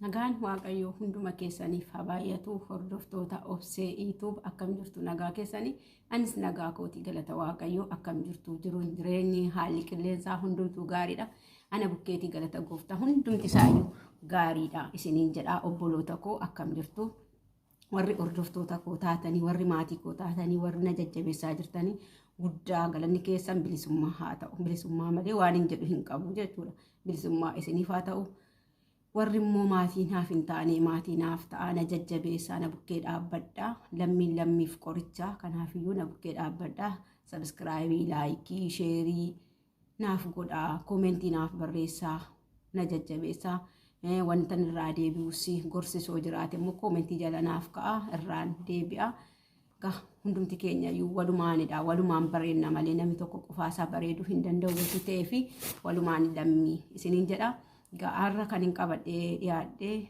Nagaan Waaqayyoo hunduma keessaniif haa baay'atu. Hordoftoota Obsee YouTube akkam jirtu nagaa keessanii? Anis nagaa kootii galata Waaqayyoo akkam jirtu? Jiruun jireenyi haalli qilleensaa hundumtuu gaariidha. Ana bukkeetii galata Gooftaa hundumti isaayyuu gaariidha isiniin jedhaa. Obboloota koo akkam jirtu? Warri hordoftoota koo taatanii, warri maatii koo taatanii, warri na jajjabeessaa jirtanii guddaa galanni keessan bilisummaa haa ta'u. Bilisummaa malee waan hin jedhu hin qabu jechuudha. Bilisummaa isiniif haa ta'u. Warri immoo maatii naaf hin taane maatii naaf ta'a na jajjabeessaa na bukkee dhaabbadhaa. Lammiif qoricha kanaafiyyuu na bukkee dhaabbadhaa. Sabskraayibii, laayikii, sheerii naaf godhaa. Koomentii naaf barreessaa na jajjabeessaa. Wanta irraa deebi'us gorsisoo jiraate immoo koomentii jala naaf ka'a irraan deebi'a. Hundumti keenya iyyuu walumaanidha. Walumaan bareedna malee namni tokko qofaasaa bareeduu hin danda'u wanti ta'eef walumaan lammii isiniin jedha. Har'a kan hin qabadhee dhiyaadhee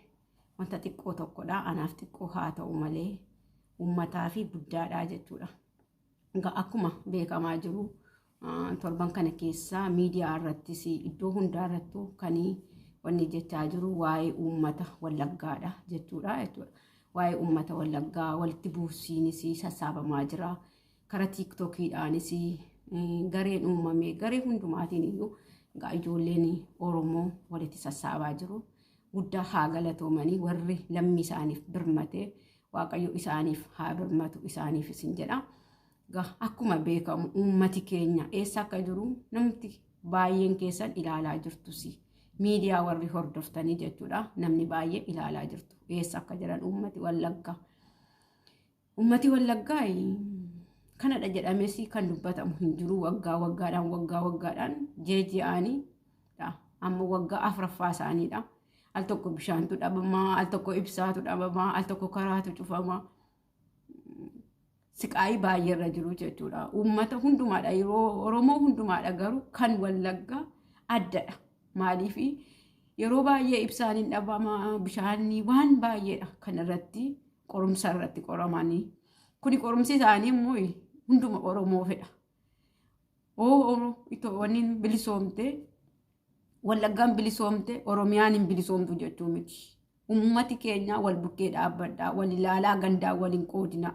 wanta xiqqoo tokkodha. Anaaf xiqqoo haa ta'u malee uummataa fi guddaadha jechuudha. Akkuma beekamaa jiru torban kana keessa miidiyaa irrattis iddoo hundaa irrattu kan wanni jechaa jiru waa'ee uummata Wallaggaadha jechuudha. Waa'ee uummata Wallaggaa walitti buusiinis sassaabamaa jira. Karaa tiiktokiidhaanis gareen uumamee garee hundumaatiin iyyuu ijoolleen Oromoo walitti sassaabaa jiru. Guddaa haa galatoomanii warri lammii isaaniif birmate Waaqayyo isaaniif haa birmatu isaaniif isin jedha. Akkuma beekamu uummati keenya eessa akka jiru namni baay'een keessan ilaalaa jirtus. Miidiyaa warri hordoftanii jechuudha. Namni baay'ee ilaalaa jirtu. Eessa akka jiran uummati Wallaggaa. Uummati Wallaggaa kanadha jedhames kan dubbatamu hin jiru. Waggaadhaan jeeji'anii amma waggaa afuraffaa isaaniidha. Al tokko bishaantu dhabamaa, al tokko ibsaatu dhabamaa, al tokko karaatu cufamaa. Siqaayii baay'eerra jiru jechuudha. Uummata hundumaadha yeroo Oromoo hundumaadha garuu kan Wallaggaa addadha. Maaliif yeroo baay'ee ibsaan hin dhabamaa bishaanni waan baay'eedha kan irratti qorumsa irratti qoramanii. Kuni qorumsi isaanii immoo hunduma Oromoo fedha. Wanni bilisoomte Wallaggaan bilisoomte Oromiyaan hin bilisoomtu jechuu miti. Uummati keenya wal bukkee dhaabbadhaa, wal ilaalaa gandaa waliin qoodinaa.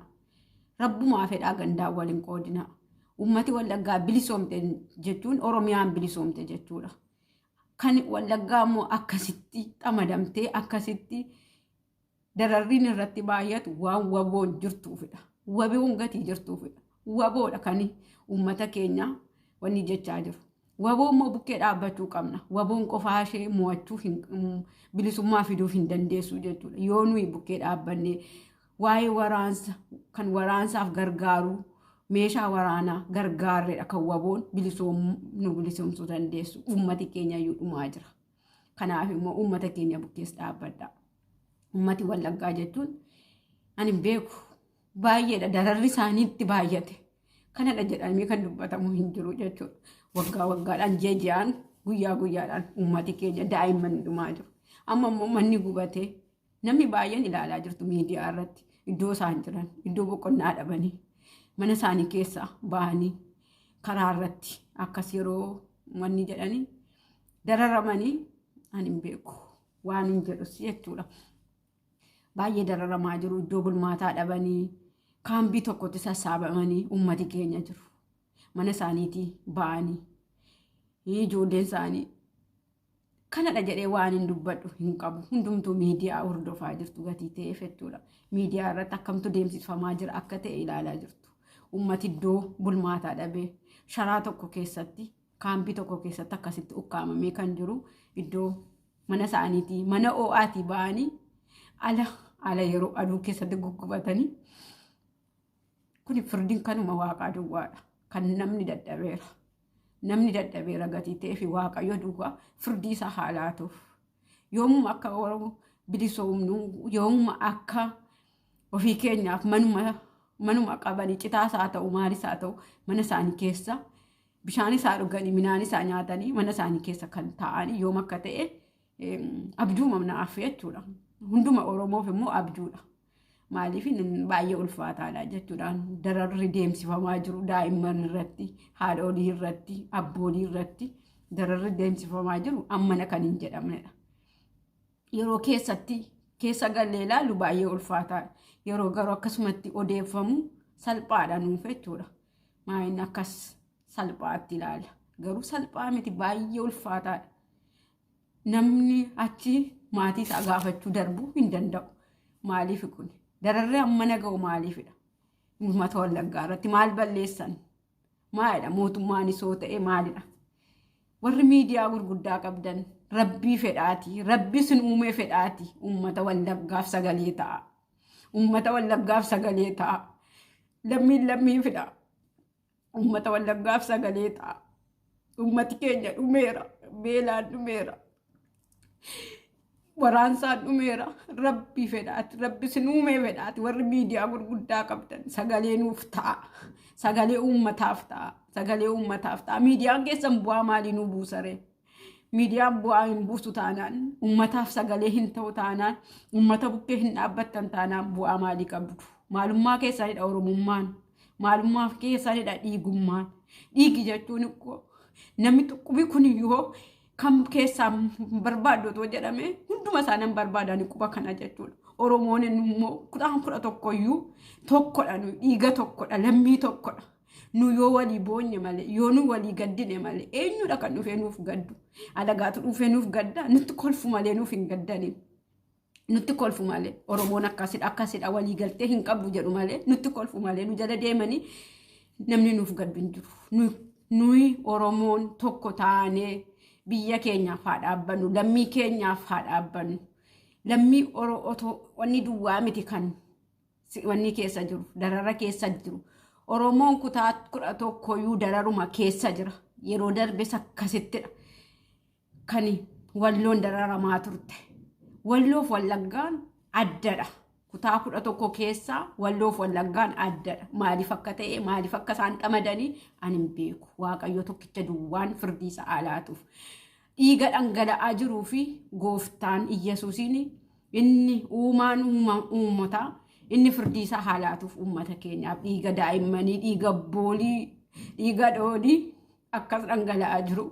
Rabbumaa fedhaa gandaa waliin qoodinaa. Uummati Wallaggaa bilisoomte jechuun Oromiyaan bilisoomte jechuudha. Kan Wallaggaa immoo akkasitti xamadamtee akkasitti dararriin irratti baay'atu waan waboon jirtuufidha. Waboon gatii jirtuufidha. Waboodha kan uummata keenya wanni jechaa jiru. Waboon immoo bukkee dhaabbachuu qabna. Waboon qofaa ishee mo'achuu bilisummaa fiduuf hin dandeessu jechuudha. Yoo nuyi bukkee dhaabbanne waa'ee waraansa kan waraansaaf gargaaru meeshaa waraanaa gargaarreedha kan waboon nu bilisoomsuu dandeessu. Uummati keenya iyyuu dhumaa jira. Kanaaf immoo uummata keenya bukkees dhaabbadha. Uummati Wallaggaa jechuun ani beeku baay'eedha. Dararri isaaniitti baay'ate. Kanadha jedhamee kan dubbatamu hin jiru jechuudha. Waggaadhaan jeeji'aan guyyaadhaan uummati keenya daa'imman dhumaa jiru. Amma immoo manni gubatee namni baay'een ilaalaa jirtu miidiyaa irratti iddoo isaan jiran iddoo boqonnaa dhabanii. Mana isaanii keessaa bahanii karaa irratti akkas yeroo wanni jedhanii dararamanii ani hin beeku waan hin jedhus jechuudha. Baay'ee dararamaa jiru. Iddoo bulmaataa dhabanii kaambii tokkotti sassaabamanii uummati keenya jiru. Mana isaaniitii bahanii ijoolleen isaanii kanadha jedhee waan hin dubbadhu hin qabu. Hundumtuu miidiyaa hordofaa jirtu gatii ta'eef jechuudha. Miidiyaa irratti akkamtu deemsifamaa jira akka ta'e ilaalaa jirtu. Uummati iddoo bulmaataa dhabee sharaa tokko keessatti kaambii tokko keessatti akkasitti ukkaamamee kan jiru iddoo mana isaaniitii mana OA'tii ba'anii ala yeroo aduu keessatti guggubatanii kuni firdiin kanuma Waaqaa duwwaadha. Kan namni dadhabeera. Namni dadhabeera gatii ta'eef Waaqayyo duwwaa firdii isaa haa laatuuf. Yoomuma akka Oromoo bilisoomnu yoomuma akka ofii keenyaaf manuma qabanii citaas haa ta'u maalis haa ta'u mana isaanii keessa bishaan isaa dhuganii midhaan isaa nyaatanii mana isaanii keessa kan taa'anii yoom akka ta'e abjuuma naaf jechuudha. Hunduma Oromoof immoo abjuudha. Maaliif baay'ee ulfaataadha jechuudhaan dararri deemsifamaa jiru daa'imman irratti, haadholii irratti, abboolii irratti dararri deemsifamaa jiru ammana kan hin jedhamnedha. yeroo keessa galee ilaalu baay'ee ulfaataadha. Yeroo garuu akkasumatti odeeffamu salphaadha nuuf jechuudha. Maayin akkas salphaatti ilaala. Garuu salphaa miti baay'ee ulfaataadha. Namni achi maatii isaa gaafachuu darbuu hin danda'u. Maaliif kun? Dararree amma naga'u maaliifidha? Uummata Wallaggaa irratti maal balleessan? Maalidha? Mootummaan isoo ta'e maalidha? Warri miidiyaa gurguddaa qabdan rabbii fedhaati. Rabbi sin uumee fedhaati. Uummata Wallaggaaf sagalee ta'a. Uummata Wallaggaaf sagalee ta'a. Lammiin fedha. Uummata Wallaggaaf sagalee ta'a. Uummati keenya dhumeera. Beelaan dhumeera. Waraansaan dhumeera. Rabbii fedhaati. Rabbi sin uumee fedhaati. Warri miidiyaa gurguddaa qabdan sagalee nuuf ta'a. Sagalee uummataaf ta'a. Sagalee uummataaf ta'a. Miidiyaan keessan bu'aa maalii nu buusaree? Miidiyaan bu'aa hin buusu taanaan, uummataaf sagalee hin ta'u taanaan, uummata bukkee hin dhaabbattan taanaan bu'aa maalii qabdu? Maalummaa keessanidha Oromummaan. Maalummaa keessanidha dhiigummaan. Dhiigi jechuun namni tuqqubi kun yoo kam keessaa barbaaddu otoo jedhame hunduma isaanan barbaadan quba kana jechuudha. Oromoon immoo 11 tokkodha, dhiiga tokkodha, lammii tokkodha. Nu yoo walii boonye malee, yoo nu walii gaddine malee, eenyudha kan dhufee nuuf gaddu? Alagaatu dhufee nuuf gadda, nutti kolfu malee nuuf hin gaddaniin. Nutti kolfu malee, Oromoon akkasidha walii galtee hin qabdu jedhu malee, nutti kolfu malee, nu jala deemanii namni nuuf gaddu hin jiru. Nuyi Oromoon tokko taanee biyya keenyaaf haa dhaabbannu, lammii keenyaaf haa dhaabbannu. Lammii wanni duwwaa miti kan wanni keessa jiru, darara keessa jiru. Oromoon kutaa 11 dararuma keessa jira. Yeroo darbe akkasittidha. Kan Walloon dararamaa turte. Walloof Wallaggaan addadha. Kutaa 11 keessa Walloof Wallaggaan addadha. Maaliif akka ta'e, maaliif akka isaan qamadanii ani hin beeku. Waaqayyo tokkicha duwwaan firdii isaa alaatuuf. Dhiiga dhangala'aa jiruu fi gooftaan Iyyesuusiin inni uumaan uummataa inni firdii isaa haalaatuuf uummata keenyaaf dhiiga daa'immanii, dhiiga boolii, dhiiga dhoodii akkas dhangala'aa jiru.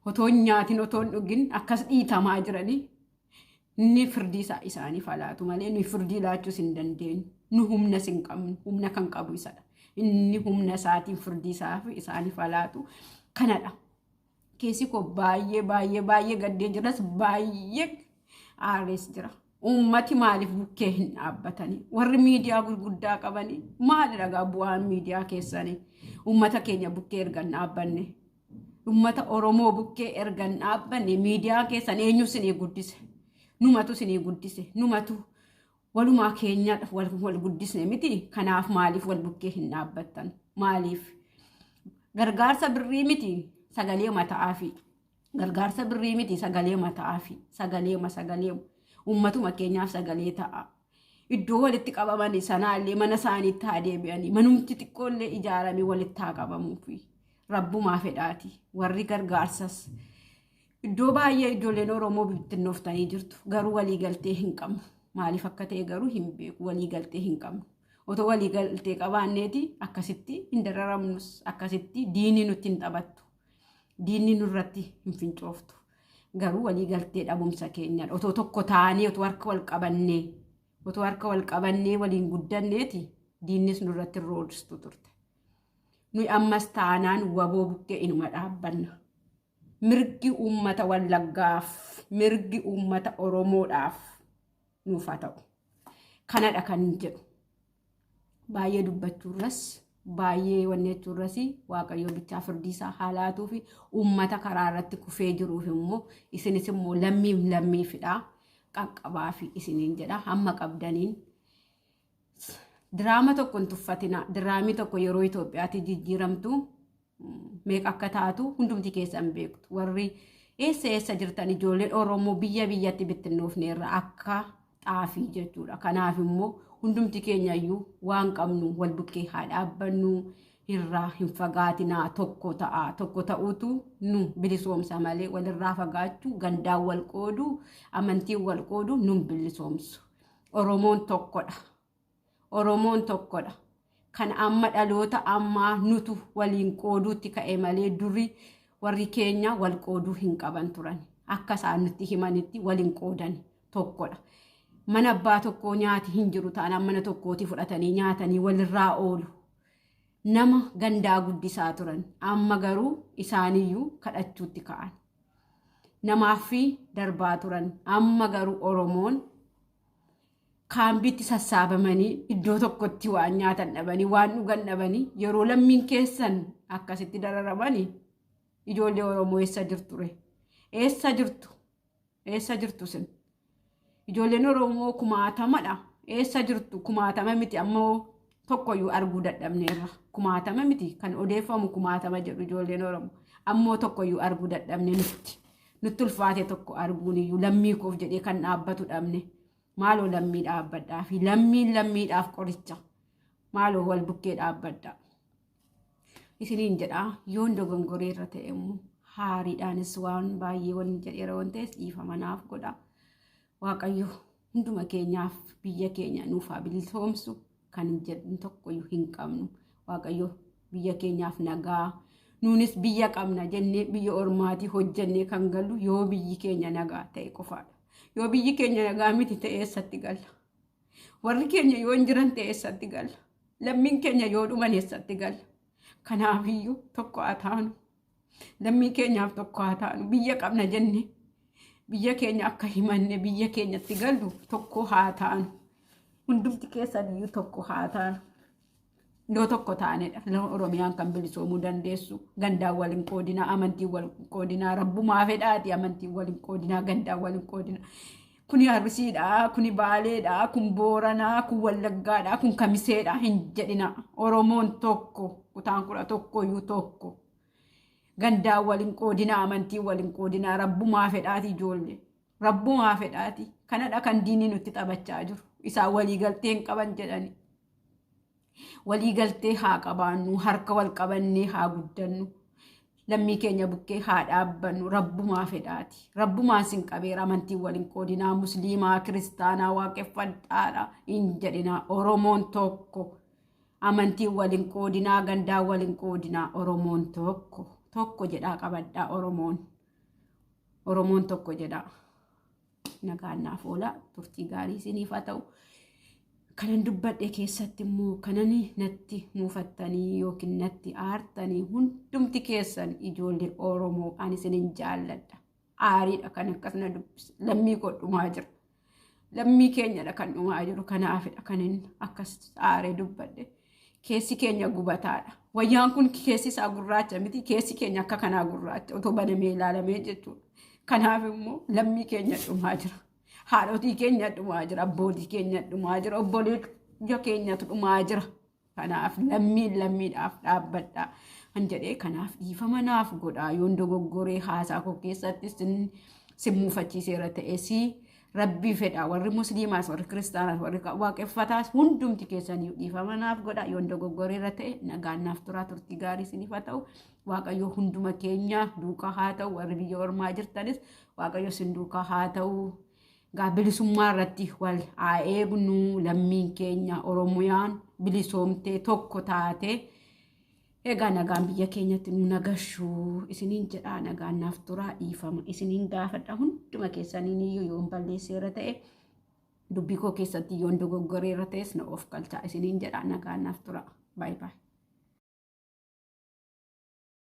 Otoo nyaatiin otoo dhugin akkas dhiitamaa jiranii inni firdii isaa isaaniif haalaatu malee nuyi firdii laachuus hin dandeenyu. Nu humna hin qabnu, humna kan qabu isadha. Inni humna isaatiin firdii isaaniif haalaatu kanadha. Keessi koo baay'ee gaddee jiras baay'ee aarees jira. Uummati maaliif bukkee hin dhaabbatanii? Warri miidiyaa gurguddaa qabanii maali dhagaa bu'aan miidiyaa keessanii? Uummata keenya bukkee ergan dhaabbanne. Uummata Oromoo bukkee ergan dhaabbanne miidiyaa keessan eenyu sinii guddise? Numatu sinii guddise. Numatu walumaa keenyaadhaaf wal guddisne miti. Kanaaf maaliif wal bukkee hin dhaabbattan? Maaliif? Gargaarsa birrii miti. Sagalee mata'aafi. Gargaarsa birrii miti sagalee mata'aafi. Sagalee. Uummatuma keenyaaf sagalee ta'a. Iddoo walitti qabaman sanaallee mana isaaniitti haa deebi'anii. Manumti xiqqoollee ijaaramee walitti haa qabamuufi. Rabbumaa fedhaati. Warri gargaarsas. Iddoo baay'ee ijoolleen Oromoo bittinnooftanii jirtu. Garuu waliigaltee hin qabnu. Maaliif akka ta'e garuu hin beeku. Waliigaltee hin qabnu. Otoo waliigaltee qabaanneeti akkasitti hin dararamnus. Akkasitti diinni nutti hin taphattu. Diinni nurratti hin fincooftu. Garuu waliigaltee dhabumsa keenyadha. Otoo tokko taanee otoo harka wal qabannee waliin guddanneeti diinnis nurratti roorsistu turte. Nuyi ammas taanaan waboo bukkee inuma dhaabbanna. Mirgi uummata Wallaggaaf, mirgi uummata Oromoodhaaf nuuf haa ta'u. Kanadha kan jedhu. Baay'ee dubbachuurras baay'ee wanneechuurras Waaqayyo bichaa firdii isaa haalaatuu fi uummata karaa irratti kufee jiruuf immoo isinis immoo lammiifidha qaqqabaa fi isiniin jedha hamma qabdaniin. Diraama tokko hin tuffatina. Diraamii tokko yeroo Itoophiyaatti jijjiiramtu meeqa akka taatu hundumti keessan beektu. Warri eessa jirtan ijoolleen Oromoo biyyatti bittinnoofneerra akka xaafii jechuudha. Kanaaf immoo hundumti keenyayyuu waan qabnu wal bukkee haa dhaabbannu, irraa hin fagaatinaa, tokko ta'uutu nu bilisoomsa malee walirraa fagaachuu, gandaan wal qooduu, amantiin wal qooduu nu bilisoomsu. Oromoon tokkodha. Kan amma dhaloota ammaa nutu waliin qooduutti ka'e malee durii warri keenya wal qooduu hin qaban turan. Akka isaan nutti himanitti waliin qoodan. tokkodha. Mana abbaa tokkoo nyaati hin jiru taanaan mana tokkooti fudhatanii nyaatanii walirraa oolu. Nama gandaa guddisaa turan amma garuu isaaniyyuu kadhachuutti ka'an. Namaaf darbaa turan amma garuu Oromoon kaambiitti sassaabamanii iddoo tokkotti waan nyaatan dhabanii waan dhugan dhabanii yeroo lammiin keessan akkasitti dararamanii ijoollee Oromoo eessa jirture? Eessa jirtu? Eessa jirtu sin? Ijoolleen Oromoo kumaatamadha. Eessa jirtu? Kumaatama miti ammoo tokkoyyuu arguu dadhabneerra. Kumaatama miti kan odeeffamu kumaatama jedhu ijoolleen Oromoo ammoo tokkoyyuu arguu dadhabne nutti ulfaate tokko arguun iyyuu lammii koof jedhee kan dhaabbatu dhabne. Maaloo lammii dhaabbadhaa fi lammiidhaaf qoricha. Maaloo wal bukkee dhaabbadhaa. Isiniin jedhaa yoon dogongoreerra ta'e immoo haariidhaanis waan baay'ee waliin jedheera waan ta'eef dhiifama naaf godha. Waaqayyo hunduma keenyaaf biyya keenya nuuf haa bilisoomsu kan jedhu tokkoyyuu hin qabnu. Waaqayyo biyya keenyaaf nagaa nuunis biyya qabna jennee biyya ormaatii hojjennee kan gallu yoo biyyi keenya nagaa ta'e qofaadha. Yoo biyyi keenya nagaa miti ta'e eessatti galla? Warri keenya yoo hin jiran ta'e eessatti galla? Lammiin keenya yoo dhuman eessatti galla? Kanaafiyyuu tokko haa taanu. Lammii keenyaaf tokko haa taanu. Biyya qabna jenne biyya keenya akka himanne biyya keenyatti gallu tokko haa taanu. Hundumti keessaniyyuu tokko haa taanu. Yoo tokko taanedha. Oromiyaan kan bilisoomuu dandeessu. Gandaan waliin qoodinaa, amantiin waliin qoodinaa, rabbumaa fedhaati amantiin waliin qoodinaa, gandaan waliin qoodinaa. Kuni Arsiidha, kuni Baaleedha, kun Booranaa, kun Wallaggaadha, kun Kamiseedha hin jedhina. Oromoon tokko, kutaan 11 tokko. Gandaan waliin qoodinaa, amantiin waliin qoodinaa, rabbumaa fedhaati ijoollee. Rabbumaa fedhaati. Kanadha kan diinni nutti taphachaa jiru. Isaan waliigaltee hin qaban jedhani. Waliigaltee haa qabaannu, harka wal qabannee haa guddannu. Lammii keenya bukkee haa dhaabbannu, rabbumaa fedhaati. Rabbumaan sin qabeera amantiin waliin qoodinaa, musliimaa, kiristaanaa, waaqeffadhaadha hin jedhina. Oromoon tokko. Amantiin waliin qoodinaa, gandaan waliin qoodinaa. Oromoon tokko. Tokko jedhaa qabadhaa Oromoon. Oromoon tokko jedhaa. Nagaan naaf oola. Turtii gaarii isiniif haa ta'u. Kanan dubbadhe keessatti immoo kanan natti muufattanii yookiin natti aartanii hundumti keessan ijoollee Oromoo ani isinin jaalladha. Aariidha kan akkasuma dubbisa. Lammii koo dhumaa jira. Lammii keenyadha kan dhumaa jiru. Kanaafidha kan inni akkas aaree dubbadhe. Keessi keenya gubataadha. Wayyaan kun keessi isaa gurraacha miti. Keessi keenya akka kanaa gurraacha otoo banamee ilaalamee jechuudha. Kanaaf immoo lammii keenya dhumaa jira. Haadhotii keenya dhumaa jira, abbootii keenya dhumaa jira, obboleeyya keenyatu dhumaa jira. Kanaaf lammiidhaaf dhaabbadhaa kan jedhee kanaaf dhiifama naaf godhaa. Yoon dogoggoree haasaa koo keessatti sin muufachiiseera ta'es rabbii fedhaa. Warri musliimaas, warri kiristaanaas, warri waaqeffataas hundumti keessanii dhiifama naaf godhaa. Yoon dogoggoreera ta'e nagaan naaf turaa. Turtii gaarii isiniif haa ta'u. Waaqayyo hunduma keenya duukaa haa ta'u. Warri biyya ormaa jirtanis Waaqayyo sin duukaa haa ta'u. Bilisummaa irratti wal haa eegnu. Lammiin keenya Oromiyaan bilisoomtee tokko taate egaa nagaan biyya keenyatti nu nagashu isiniin jedhaa. Nagaan naaf turaa. Dhiifama isiniin gaafadha hunduma keessaniin iyyuu yoon balleesseera ta'e dubbii koo keessatti yoon dogoggoreera ta'es na of galchaa isiniin jedhaa. Nagaan naaf turaa. Bye bye.